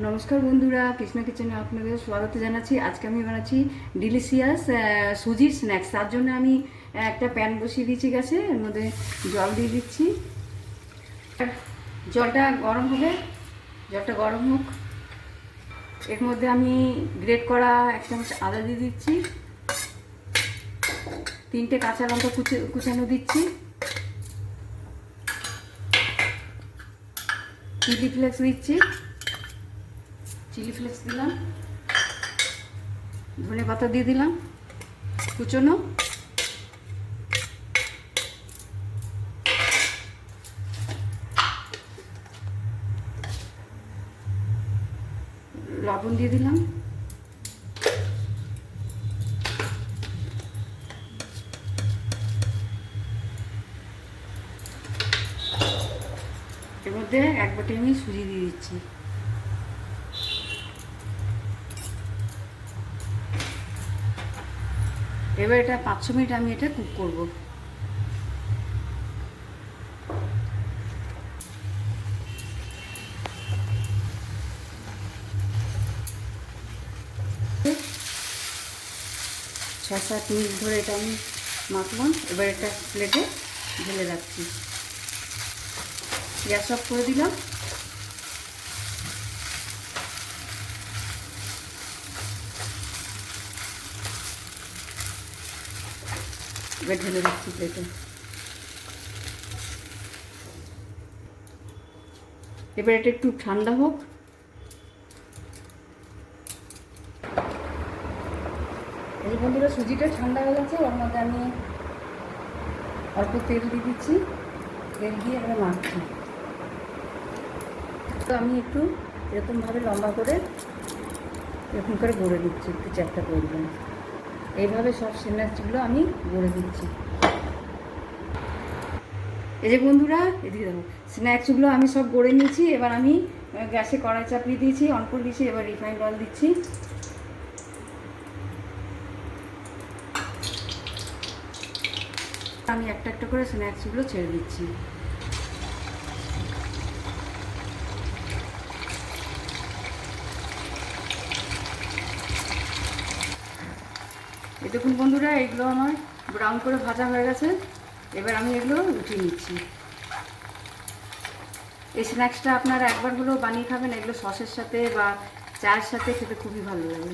নমস্কার বন্ধুরা, কৃষ্ণ কিচেনে আপনাদের স্বাগত জানাচ্ছি। আজকে আমি বানাচ্ছি ডিলিশিয়াস সুজির স্ন্যাক্স। তার জন্য আমি একটা প্যান বসিয়ে দিয়েছি গ্যাসে, এর মধ্যে জল দিয়ে দিচ্ছি। জলটা গরম হবে, জলটা গরম হোক। এর মধ্যে আমি গ্রেট করা 1 চামচ আদা দিয়ে দিচ্ছি, 3টে কাঁচা লঙ্কা কুচানো দিচ্ছি, চিলি ফ্লেক্স দিচ্ছি, চিলি ফ্লেক্স দিলাম, ধনে পাতা দিয়ে দিলাম কুচনো, লবণ দিয়ে দিলাম, এর মধ্যে 1 বাটি আমি সুজি দিয়ে দিচ্ছি। এবার এটা 5 মিনিট আমি এটা কুক করব। ছয় 7 মিনিট ধরে এটা আমি মাখলাম। এবার একটা প্লেটে ঢেলে রাখছি। গ্যাস অফ করে দিলাম। এবার ঢেলে রাখছি প্লেটে। এবার এটা একটু ঠান্ডা হোক। এই বন্ধুরা, সুজিটা ঠান্ডা হয়ে গেছে। ওর মধ্যে আমি অল্প তেল দিয়ে দিচ্ছি। তেল দিয়ে এবার মাখছি। তো আমি একটু এরকমভাবে লম্বা করে এরকম করে গড়ে দিচ্ছি, একটু চ্যাপটা করে দিলাম। এইভাবে সব স্ন্যাক্সগুলো আমি গড়ে দিচ্ছি। এই যে বন্ধুরা, এদিকে দেখো, স্ন্যাক্সগুলো আমি সব গড়ে নিয়েছি। এবার আমি গ্যাসে কড়াই চাপিয়ে দিয়েছি, অন করে দিয়েছি। এবার রিফাইন্ড অয়েল দিচ্ছি। আমি একটা একটা করে স্ন্যাক্সগুলো ছেড়ে দিচ্ছি। এই দেখুন বন্ধুরা, এগুলো আমার ব্রাউন করে ভাজা হয়ে গেছে। এবার আমি এগুলো উঠিয়ে নিচ্ছি। এই স্ন্যাক্সটা আপনারা একবার হলেও বানিয়ে খাবেন। এগুলো সসের সাথে বা চায়ের সাথে খেতে খুবই ভালো লাগে।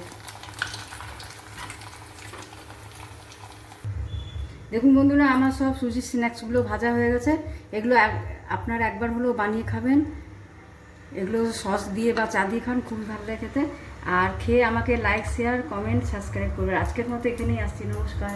দেখুন বন্ধুরা, আমার সব সুজির স্ন্যাক্সগুলো ভাজা হয়ে গেছে। এগুলো আপনারা একবার হলেও বানিয়ে খাবেন। এগুলো সস দিয়ে বা চা দিয়ে খান, খুবই ভালো লাগে খেতে। আর খেয়ে আমাকে লাইক, শেয়ার, কমেন্ট, সাবস্ক্রাইব করবেন। আজকের মতো এখানেই আসছি। নমস্কার।